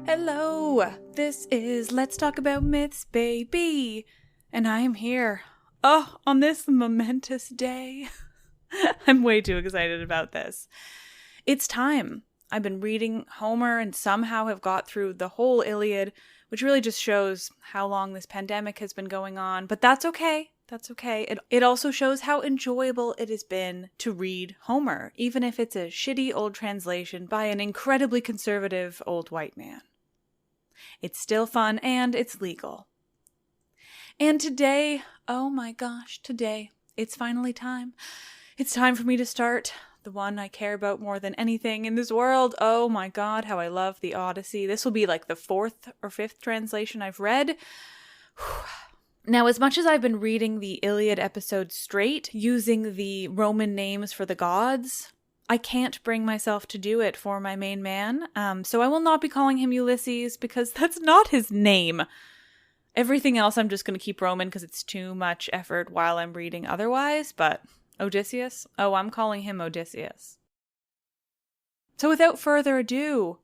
Hello, this is Let's Talk About Myths, baby, and I am here, on this momentous day. I'm way too excited about this. It's time. I've been reading Homer and somehow have got through the whole Iliad, which really just shows how long this pandemic has been going on, but that's okay. That's okay. It also shows how enjoyable it has been to read Homer, even if it's a shitty old translation by an incredibly conservative old white man. It's still fun and it's legal. And today, oh my gosh, today, it's finally time. It's time for me to start the one I care about more than anything in this world. Oh my god, how I love the Odyssey. This will be like the 4th or 5th translation I've read. Now, as much as I've been reading the Iliad episodes straight, using the Roman names for the gods, I can't bring myself to do it for my main man, so I will not be calling him Ulysses because that's not his name. Everything else I'm just going to keep Roman because it's too much effort while I'm reading otherwise, but Odysseus? Oh, I'm calling him Odysseus. So without further ado,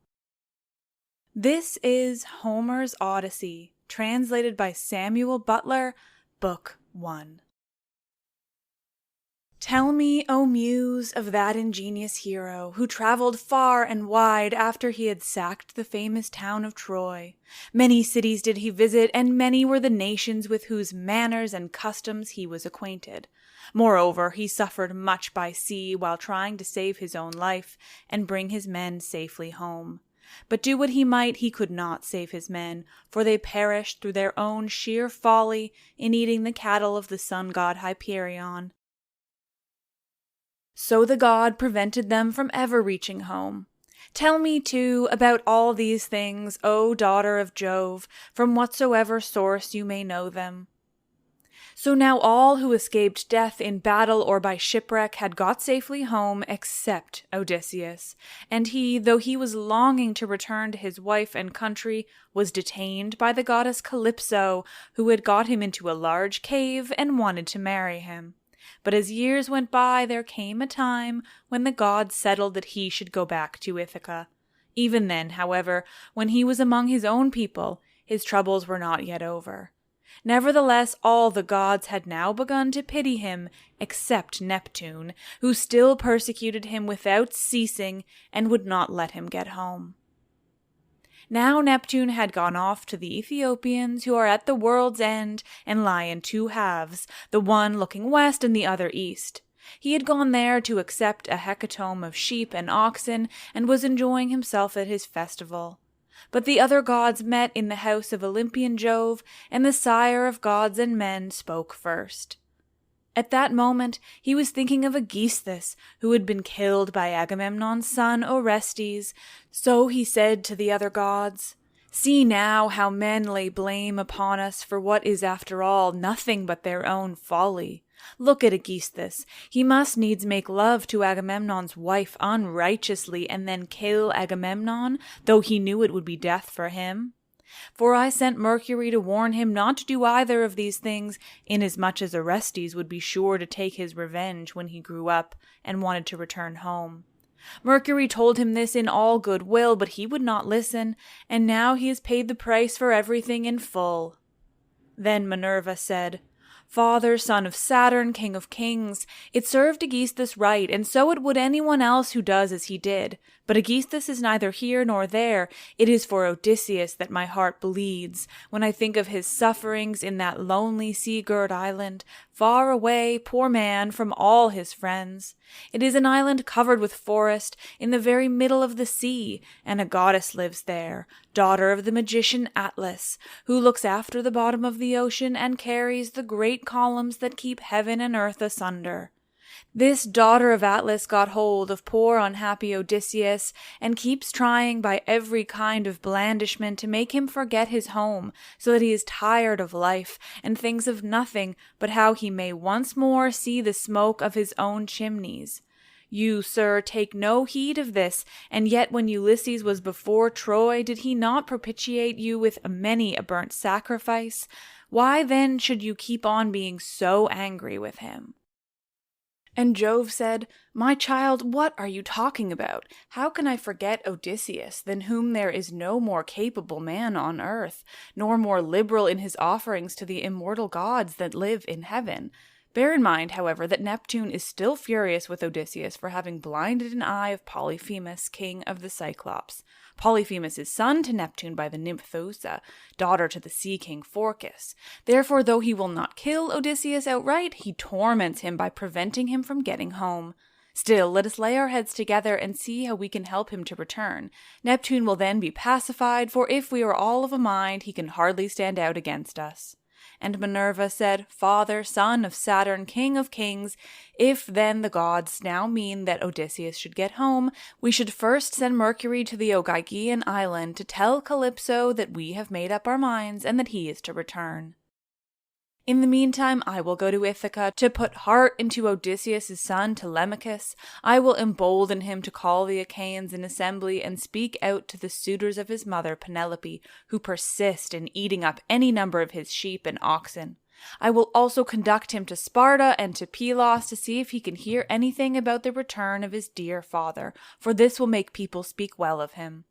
this is Homer's Odyssey, translated by Samuel Butler, Book 1. Tell me, O muse, of that ingenious hero who traveled far and wide after he had sacked the famous town of Troy. Many cities did he visit, and many were the nations with whose manners and customs he was acquainted. Moreover, he suffered much by sea while trying to save his own life and bring his men safely home. But do what he might, he could not save his men, for they perished through their own sheer folly in eating the cattle of the sun god Hyperion. So the god prevented them from ever reaching home. Tell me, too, about all these things, O daughter of Jove, from whatsoever source you may know them. So now all who escaped death in battle or by shipwreck had got safely home except Odysseus, and he, though he was longing to return to his wife and country, was detained by the goddess Calypso, who had got him into a large cave and wanted to marry him. But as years went by, there came a time when the gods settled that he should go back to Ithaca. Even then, however, when he was among his own people, his troubles were not yet over. Nevertheless, all the gods had now begun to pity him, except Neptune, who still persecuted him without ceasing and would not let him get home. Now Neptune had gone off to the Ethiopians, who are at the world's end and lie in 2 halves, the one looking west and the other east. He had gone there to accept a hecatomb of sheep and oxen and was enjoying himself at his festival. But the other gods met in the house of Olympian Jove, and the sire of gods and men spoke first. At that moment he was thinking of Aegisthus, who had been killed by Agamemnon's son Orestes. So he said to the other gods, "See now how men lay blame upon us for what is after all nothing but their own folly. Look at Aegisthus. He must needs make love to Agamemnon's wife unrighteously and then kill Agamemnon, though he knew it would be death for him. For I sent Mercury to warn him not to do either of these things, inasmuch as Orestes would be sure to take his revenge when he grew up and wanted to return home. Mercury told him this in all good will, but he would not listen, and now he has paid the price for everything in full." Then Minerva said, "Father, son of Saturn, king of kings, it served Aegisthus right, and so it would anyone else who does as he did. But Aegisthus is neither here nor there. It is for Odysseus that my heart bleeds, when I think of his sufferings in that lonely sea-girt island, far away, poor man, from all his friends. It is an island covered with forest, in the very middle of the sea, and a goddess lives there, daughter of the magician Atlas, who looks after the bottom of the ocean and carries the great columns that keep heaven and earth asunder. This daughter of Atlas got hold of poor unhappy Odysseus, and keeps trying by every kind of blandishment to make him forget his home, so that he is tired of life, and thinks of nothing but how he may once more see the smoke of his own chimneys. You, sir, take no heed of this, and yet when Ulysses was before Troy, did he not propitiate you with many a burnt sacrifice? Why then should you keep on being so angry with him?" And Jove said, "My child, what are you talking about? How can I forget Odysseus, than whom there is no more capable man on earth, nor more liberal in his offerings to the immortal gods that live in heaven? Bear in mind, however, that Neptune is still furious with Odysseus for having blinded an eye of Polyphemus, king of the Cyclops. Polyphemus is son to Neptune by the nymph Thoosa, daughter to the sea king Phorcys. Therefore, though he will not kill Odysseus outright, he torments him by preventing him from getting home. Still, let us lay our heads together and see how we can help him to return. Neptune will then be pacified, for if we are all of a mind, he can hardly stand out against us." And Minerva said, "Father, son of Saturn, king of kings, if then the gods now mean that Odysseus should get home, we should first send Mercury to the Ogygian island to tell Calypso that we have made up our minds and that he is to return. In the meantime, I will go to Ithaca to put heart into Odysseus' son Telemachus. I will embolden him to call the Achaeans in assembly and speak out to the suitors of his mother Penelope, who persist in eating up any number of his sheep and oxen. I will also conduct him to Sparta and to Pylos to see if he can hear anything about the return of his dear father, for this will make people speak well of him."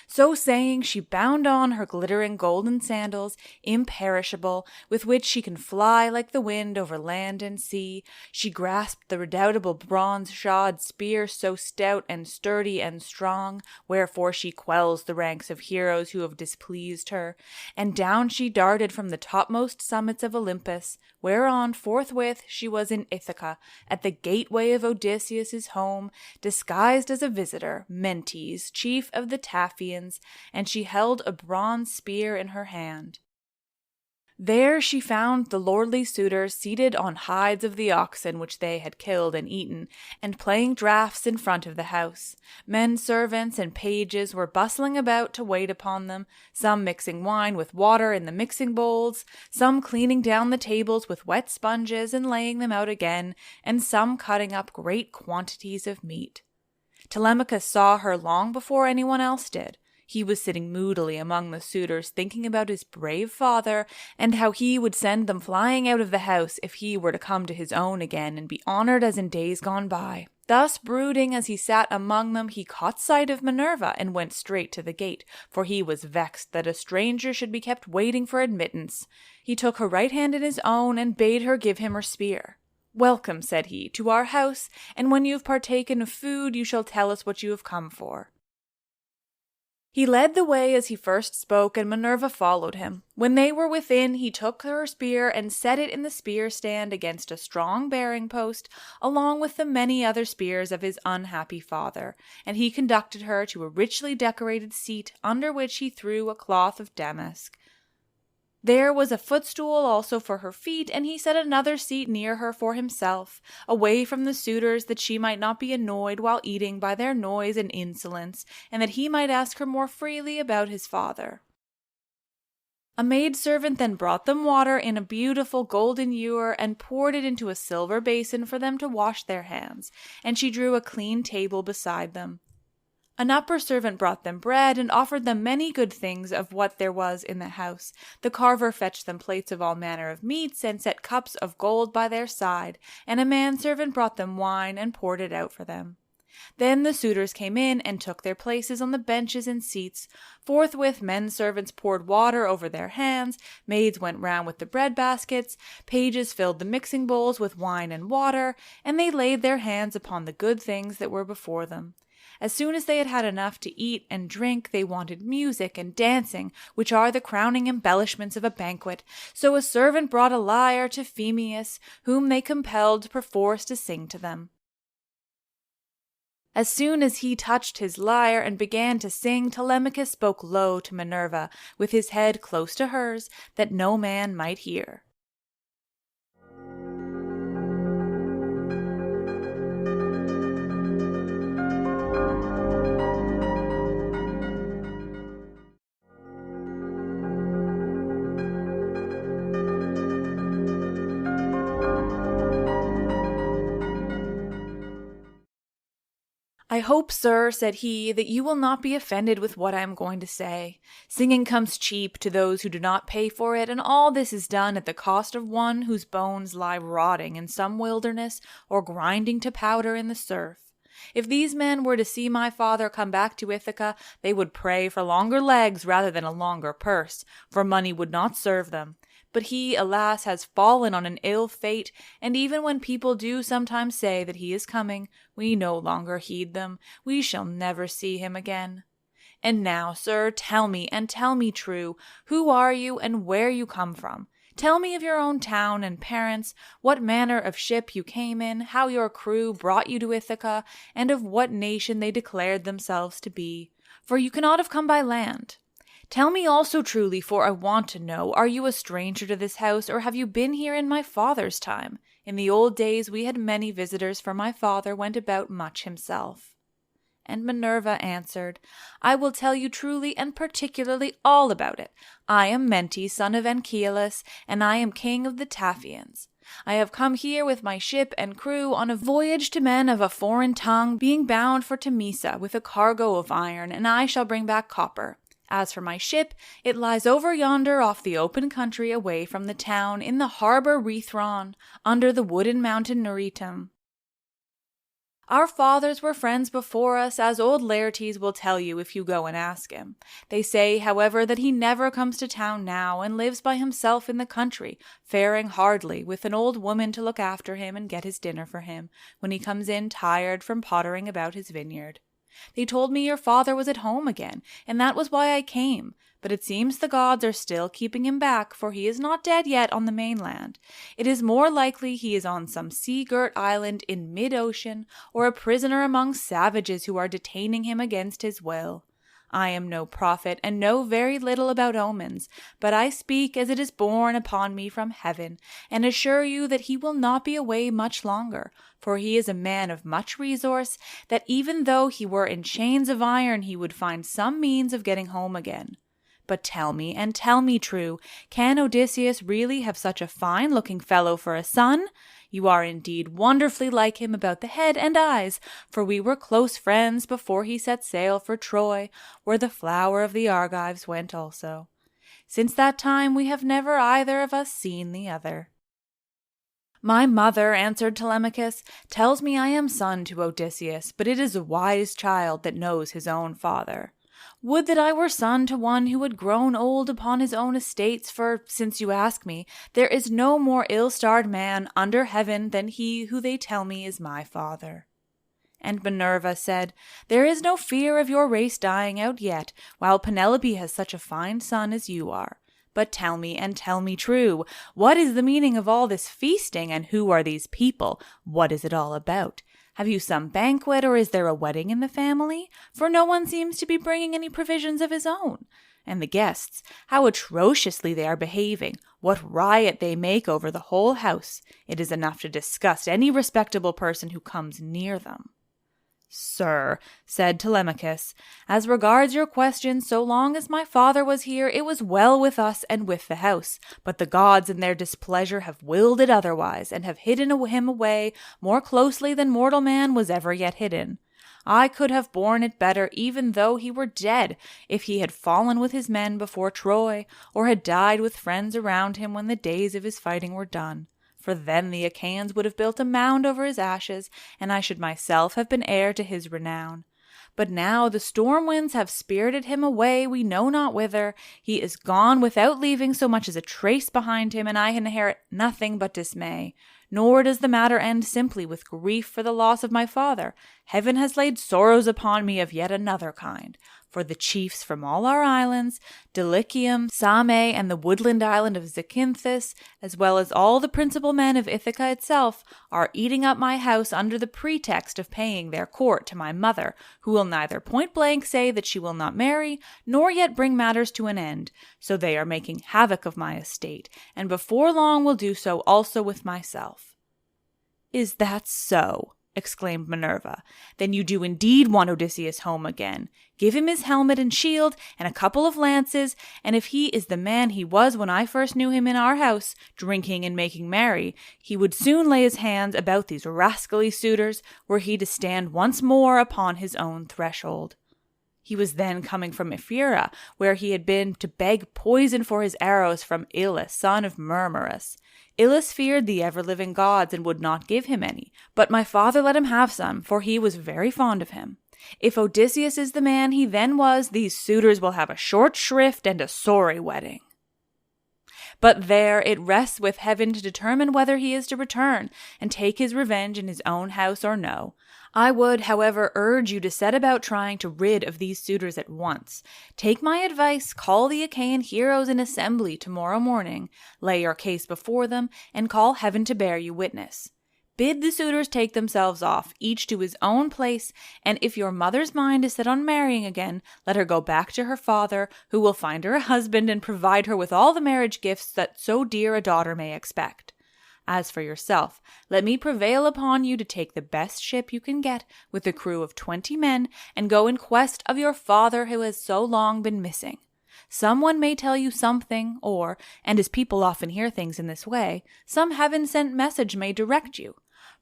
So saying, she bound on her glittering golden sandals, imperishable, with which she can fly like the wind over land and sea. She grasped the redoubtable bronze-shod spear, so stout and sturdy and strong, wherefore she quells the ranks of heroes who have displeased her. And down she darted from the topmost summits of Olympus, whereon forthwith she was in Ithaca, at the gateway of Odysseus' home, disguised as a visitor, Mentes, chief of the Taphians, and she held a bronze spear in her hand. There she found the lordly suitors seated on hides of the oxen which they had killed and eaten, and playing draughts in front of the house. Men servants and pages were bustling about to wait upon them, some mixing wine with water in the mixing bowls, some cleaning down the tables with wet sponges and laying them out again, and some cutting up great quantities of meat. Telemachus saw her long before anyone else did. He was sitting moodily among the suitors, thinking about his brave father, and how he would send them flying out of the house if he were to come to his own again and be honored as in days gone by. Thus brooding as he sat among them, he caught sight of Minerva and went straight to the gate, for he was vexed that a stranger should be kept waiting for admittance. He took her right hand in his own and bade her give him her spear. "Welcome," said he, "to our house, and when you have partaken of food, you shall tell us what you have come for." He led the way as he first spoke, and Minerva followed him. When they were within, he took her spear and set it in the spear stand against a strong bearing post, along with the many other spears of his unhappy father, and he conducted her to a richly decorated seat, under which he threw a cloth of damask. There was a footstool also for her feet, and he set another seat near her for himself, away from the suitors, that she might not be annoyed while eating by their noise and insolence, and that he might ask her more freely about his father. A maidservant then brought them water in a beautiful golden ewer and poured it into a silver basin for them to wash their hands, and she drew a clean table beside them. An upper servant brought them bread and offered them many good things of what there was in the house. The carver fetched them plates of all manner of meats and set cups of gold by their side, and a manservant brought them wine and poured it out for them. Then the suitors came in and took their places on the benches and seats. Forthwith men servants poured water over their hands, maids went round with the bread baskets, pages filled the mixing bowls with wine and water, and they laid their hands upon the good things that were before them. As soon as they had had enough to eat and drink, they wanted music and dancing, which are the crowning embellishments of a banquet. So a servant brought a lyre to Phemius, whom they compelled perforce to sing to them. As soon as he touched his lyre and began to sing, Telemachus spoke low to Minerva, with his head close to hers, that no man might hear. I hope, sir, said he, that you will not be offended with what I am going to say. Singing comes cheap to those who do not pay for it, and all this is done at the cost of one whose bones lie rotting in some wilderness or grinding to powder in the surf. If these men were to see my father come back to Ithaca, they would pray for longer legs rather than a longer purse, for money would not serve them. But he, alas, has fallen on an ill fate, and even when people do sometimes say that he is coming, we no longer heed them. We shall never see him again. And now, sir, tell me, and tell me true, who are you and where you come from? Tell me of your own town and parents, what manner of ship you came in, how your crew brought you to Ithaca, and of what nation they declared themselves to be. For you cannot have come by land. Tell me also truly, for I want to know, are you a stranger to this house, or have you been here in my father's time? In the old days we had many visitors, for my father went about much himself. And Minerva answered, I will tell you truly and particularly all about it. I am Menti, son of Anchialus, and I am king of the Taphians. I have come here with my ship and crew on a voyage to men of a foreign tongue, being bound for Temesa with a cargo of iron, and I shall bring back copper. As for my ship, it lies over yonder off the open country away from the town, in the harbour Rethron, under the wooded mountain Neritum. Our fathers were friends before us, as old Laertes will tell you if you go and ask him. They say, however, that he never comes to town now, and lives by himself in the country, faring hardly, with an old woman to look after him and get his dinner for him, when he comes in tired from pottering about his vineyard. They told me your father was at home again, and that was why I came. But it seems the gods are still keeping him back, for he is not dead yet on the mainland. It is more likely he is on some sea-girt island in mid-ocean, or a prisoner among savages who are detaining him against his will. I am no prophet, and know very little about omens, but I speak as it is borne upon me from heaven, and assure you that he will not be away much longer, for he is a man of much resource, that even though he were in chains of iron he would find some means of getting home again. But tell me, and tell me true, can Odysseus really have such a fine-looking fellow for a son? You are indeed wonderfully like him about the head and eyes, for we were close friends before he set sail for Troy, where the flower of the Argives went also. Since that time we have never either of us seen the other. My mother, answered Telemachus, tells me I am son to Odysseus, but it is a wise child that knows his own father. Would that I were son to one who had grown old upon his own estates, for, since you ask me, there is no more ill-starred man under heaven than he who they tell me is my father. And Minerva said, There is no fear of your race dying out yet, while Penelope has such a fine son as you are. But tell me, and tell me true, what is the meaning of all this feasting, and who are these people? What is it all about? Have you some banquet, or is there a wedding in the family? For no one seems to be bringing any provisions of his own. And the guests, how atrociously they are behaving, what riot they make over the whole house. It is enough to disgust any respectable person who comes near them. Sir, said Telemachus, as regards your question, so long as my father was here, it was well with us and with the house. But the gods in their displeasure have willed it otherwise, and have hidden him away more closely than mortal man was ever yet hidden. I could have borne it better, even though he were dead, if he had fallen with his men before Troy, or had died with friends around him when the days of his fighting were done. For then the Achaeans would have built a mound over his ashes, and I should myself have been heir to his renown. But now the storm winds have spirited him away, we know not whither. He is gone without leaving so much as a trace behind him, and I inherit nothing but dismay. Nor does the matter end simply with grief for the loss of my father. Heaven has laid sorrows upon me of yet another kind. For the chiefs from all our islands, Dulichium, Same, and the woodland island of Zacynthus, as well as all the principal men of Ithaca itself, are eating up my house under the pretext of paying their court to my mother, who will neither point-blank say that she will not marry, nor yet bring matters to an end. So they are making havoc of my estate, and before long will do so also with myself. Is that so? exclaimed Minerva. "Then you do indeed want Odysseus home again. Give him his helmet and shield and a couple of lances, and if he is the man he was when I first knew him in our house, drinking and making merry, he would soon lay his hands about these rascally suitors were he to stand once more upon his own threshold." He was then coming from Ephyra, where he had been to beg poison for his arrows from Ilus, son of Murmurus. Ilus feared the ever-living gods and would not give him any, but my father let him have some, for he was very fond of him. If Odysseus is the man he then was, these suitors will have a short shrift and a sorry wedding. But there it rests with heaven to determine whether he is to return and take his revenge in his own house or no. I would, however, urge you to set about trying to rid of these suitors at once. Take my advice, call the Achaean heroes in assembly tomorrow morning, lay your case before them, and call heaven to bear you witness. Bid the suitors take themselves off, each to his own place, and if your mother's mind is set on marrying again, let her go back to her father, who will find her a husband and provide her with all the marriage gifts that so dear a daughter may expect. As for yourself, let me prevail upon you to take the best ship you can get with a crew of 20 men and go in quest of your father who has so long been missing. Someone may tell you something, or, and as people often hear things in this way, some heaven-sent message may direct you.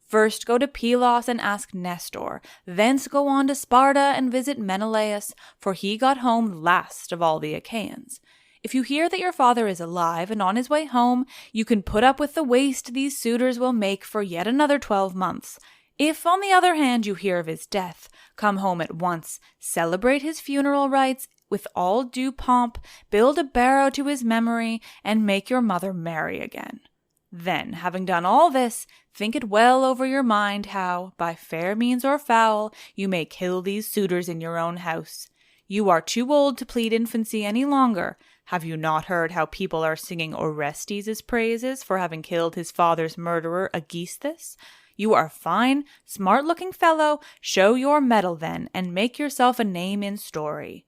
First go to Pylos and ask Nestor, thence go on to Sparta and visit Menelaus, for he got home last of all the Achaeans. If you hear that your father is alive and on his way home, you can put up with the waste these suitors will make for yet another 12 months. If, on the other hand, you hear of his death, come home at once, celebrate his funeral rites with all due pomp, build a barrow to his memory, and make your mother marry again. Then, having done all this, think it well over your mind how, by fair means or foul, you may kill these suitors in your own house. You are too old to plead infancy any longer. Have you not heard how people are singing Orestes' praises for having killed his father's murderer, Aegisthus? You are a fine, smart-looking fellow. Show your mettle then, and make yourself a name in story.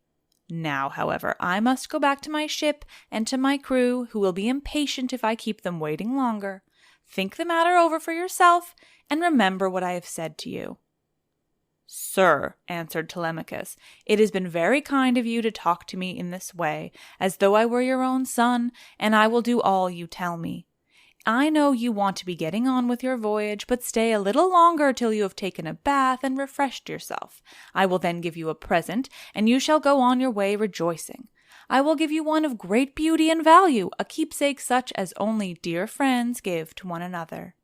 Now, however, I must go back to my ship and to my crew, who will be impatient if I keep them waiting longer. Think the matter over for yourself, and remember what I have said to you." "Sir," answered Telemachus, "it has been very kind of you to talk to me in this way, as though I were your own son, and I will do all you tell me. I know you want to be getting on with your voyage, but stay a little longer till you have taken a bath and refreshed yourself. I will then give you a present, and you shall go on your way rejoicing. I will give you one of great beauty and value, a keepsake such as only dear friends give to one another."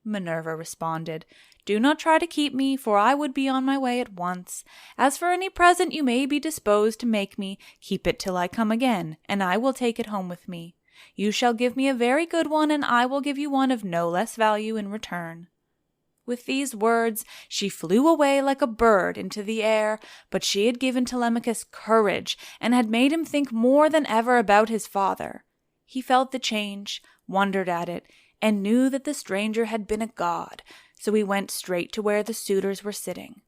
Minerva responded, "Do not try to keep me, for I would be on my way at once. As for any present you may be disposed to make me, keep it till I come again, and I will take it home with me. You shall give me a very good one, and I will give you one of no less value in return." With these words, she flew away like a bird into the air, but she had given Telemachus courage and had made him think more than ever about his father. He felt the change, wondered at it, and knew that the stranger had been a god, so he went straight to where the suitors were sitting.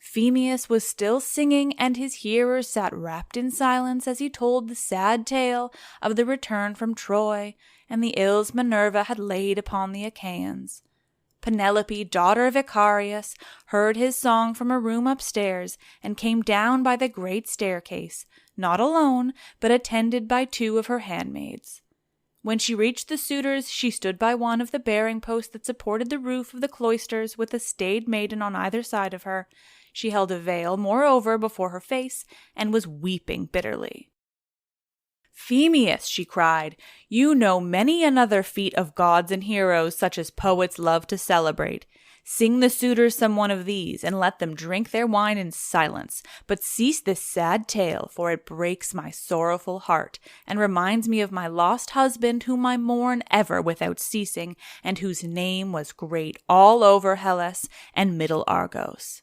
Phemius was still singing, and his hearers sat wrapped in silence as he told the sad tale of the return from Troy and the ills Minerva had laid upon the Achaeans. Penelope, daughter of Icarius, heard his song from a room upstairs and came down by the great staircase, not alone, but attended by 2 of her handmaids. When she reached the suitors, she stood by one of the bearing posts that supported the roof of the cloisters with a staid maiden on either side of her. She held a veil, moreover, before her face, and was weeping bitterly. "Phemius," she cried, "you know many another feat of gods and heroes such as poets love to celebrate. Sing the suitors some one of these, and let them drink their wine in silence. But cease this sad tale, for it breaks my sorrowful heart, and reminds me of my lost husband, whom I mourn ever without ceasing, and whose name was great all over Hellas and middle Argos."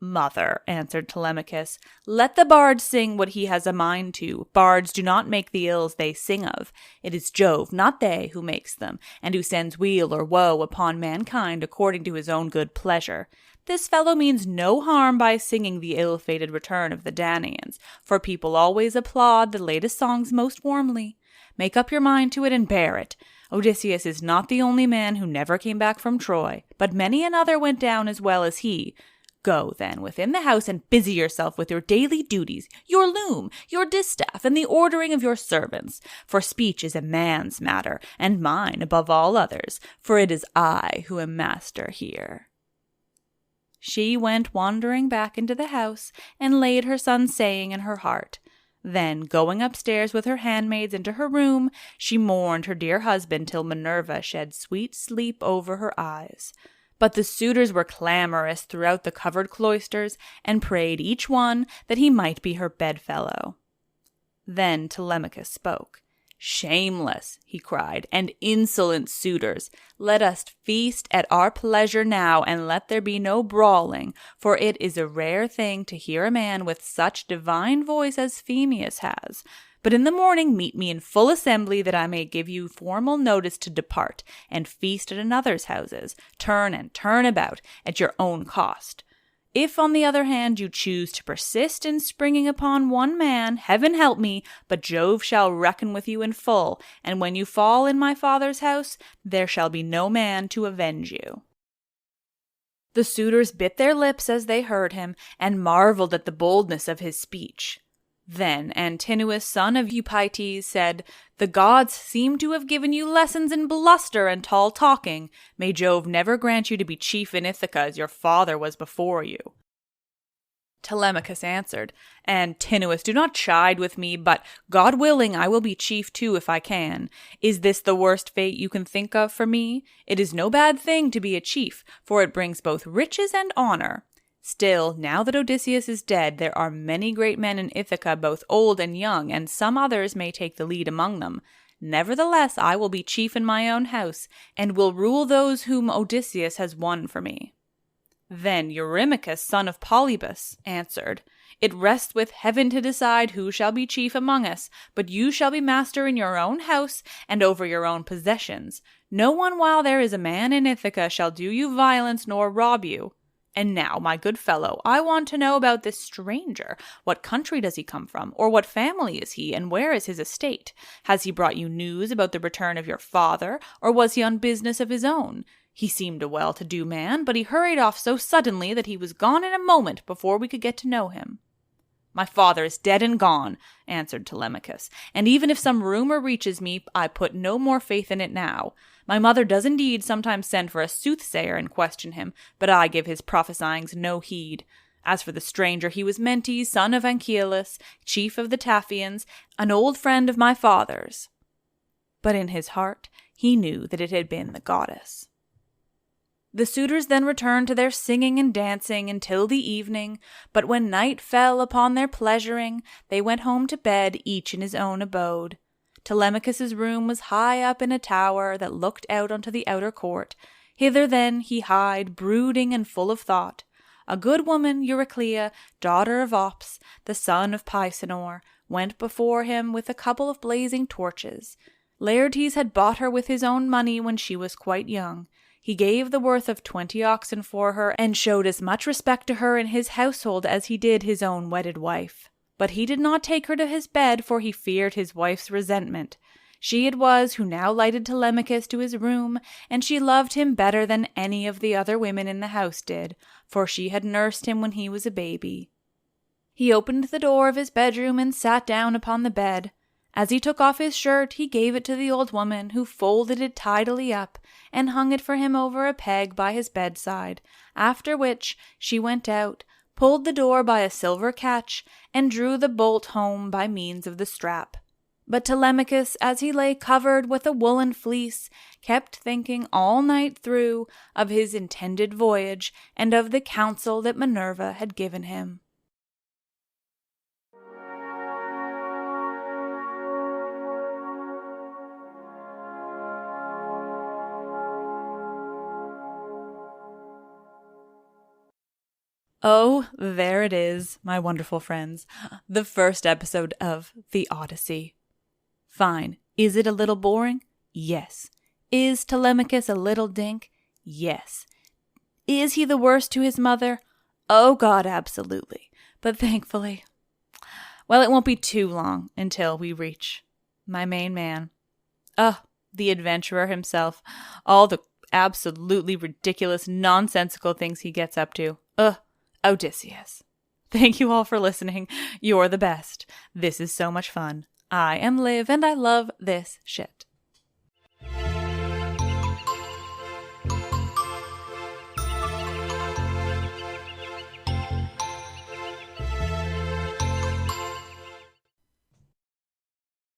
"Mother," answered Telemachus, "let the bard sing what he has a mind to. Bards do not make the ills they sing of. It is Jove, not they, who makes them, and who sends weal or woe upon mankind according to his own good pleasure. This fellow means no harm by singing the ill-fated return of the Danaans, for people always applaud the latest songs most warmly. Make up your mind to it and bear it. Odysseus is not the only man who never came back from Troy, but many another went down as well as he. Go, then, within the house and busy yourself with your daily duties, your loom, your distaff, and the ordering of your servants. For speech is a man's matter, and mine above all others, for it is I who am master here. She went wandering back into the house, and laid her son's saying in her heart. Then, going upstairs with her handmaids into her room, she mourned her dear husband till Minerva shed sweet sleep over her eyes. But the suitors were clamorous throughout the covered cloisters, and prayed each one that he might be her bedfellow. Then Telemachus spoke. Shameless, he cried, and insolent suitors, let us feast at our pleasure now, and let there be no brawling, for it is a rare thing to hear a man with such divine voice as Phemius has. But in the morning meet me in full assembly, that I may give you formal notice to depart, and feast at another's houses, turn and turn about, at your own cost. If, on the other hand, you choose to persist in springing upon one man, heaven help me, but Jove shall reckon with you in full, and when you fall in my father's house, there shall be no man to avenge you. The suitors bit their lips as they heard him, and marveled at the boldness of his speech. Then Antinous, son of Eupites, said, The gods seem to have given you lessons in bluster and tall talking. May Jove never grant you to be chief in Ithaca as your father was before you. Telemachus answered, Antinous, do not chide with me, but, God willing, I will be chief too if I can. Is this the worst fate you can think of for me? It is no bad thing to be a chief, for it brings both riches and honor. Still, now that Odysseus is dead, there are many great men in Ithaca, both old and young, and some others may take the lead among them. Nevertheless, I will be chief in my own house, and will rule those whom Odysseus has won for me. Then Eurymachus, son of Polybus, answered, It rests with heaven to decide who shall be chief among us, but you shall be master in your own house and over your own possessions. No one while there is a man in Ithaca shall do you violence nor rob you. And now, my good fellow, I want to know about this stranger. What country does he come from? Or what family is he, and where is his estate? Has he brought you news about the return of your father, or was he on business of his own? He seemed a well-to-do man, but he hurried off so suddenly that he was gone in a moment before we could get to know him. My father is dead and gone, answered Telemachus, and even if some rumor reaches me, I put no more faith in it now. My mother does indeed sometimes send for a soothsayer and question him, but I give his prophesyings no heed. As for the stranger, he was Mentes, son of Anchialus, chief of the Taphians, an old friend of my father's. But in his heart he knew that it had been the goddess. The suitors then returned to their singing and dancing until the evening, but when night fell upon their pleasuring, they went home to bed, each in his own abode. Telemachus's room was high up in a tower that looked out onto the outer court. Hither then he hied, brooding and full of thought. A good woman, Euryclea, daughter of Ops, the son of Pisenor, went before him with a couple of blazing torches. Laertes had bought her with his own money when she was quite young. He gave the worth of 20 oxen for her, and showed as much respect to her in his household as he did his own wedded wife. But he did not take her to his bed, for he feared his wife's resentment. She it was who now lighted Telemachus to his room, and she loved him better than any of the other women in the house did, for she had nursed him when he was a baby. He opened the door of his bedroom and sat down upon the bed. As he took off his shirt, he gave it to the old woman, who folded it tidily up, and hung it for him over a peg by his bedside, after which she went out, pulled the door by a silver catch, and drew the bolt home by means of the strap. But Telemachus, as he lay covered with a woolen fleece, kept thinking all night through of his intended voyage, and of the counsel that Minerva had given him. Oh, there it is, my wonderful friends, the first episode of the Odyssey. Fine. Is it a little boring? Yes. Is Telemachus a little dink? Yes. Is he the worst to his mother? Oh God, absolutely. But thankfully, well, it won't be too long until we reach my main man. the adventurer himself, all the absolutely ridiculous, nonsensical things he gets up to. Odysseus. Thank you all for listening. You're the best. This is so much fun. I am Liv, and I love this shit.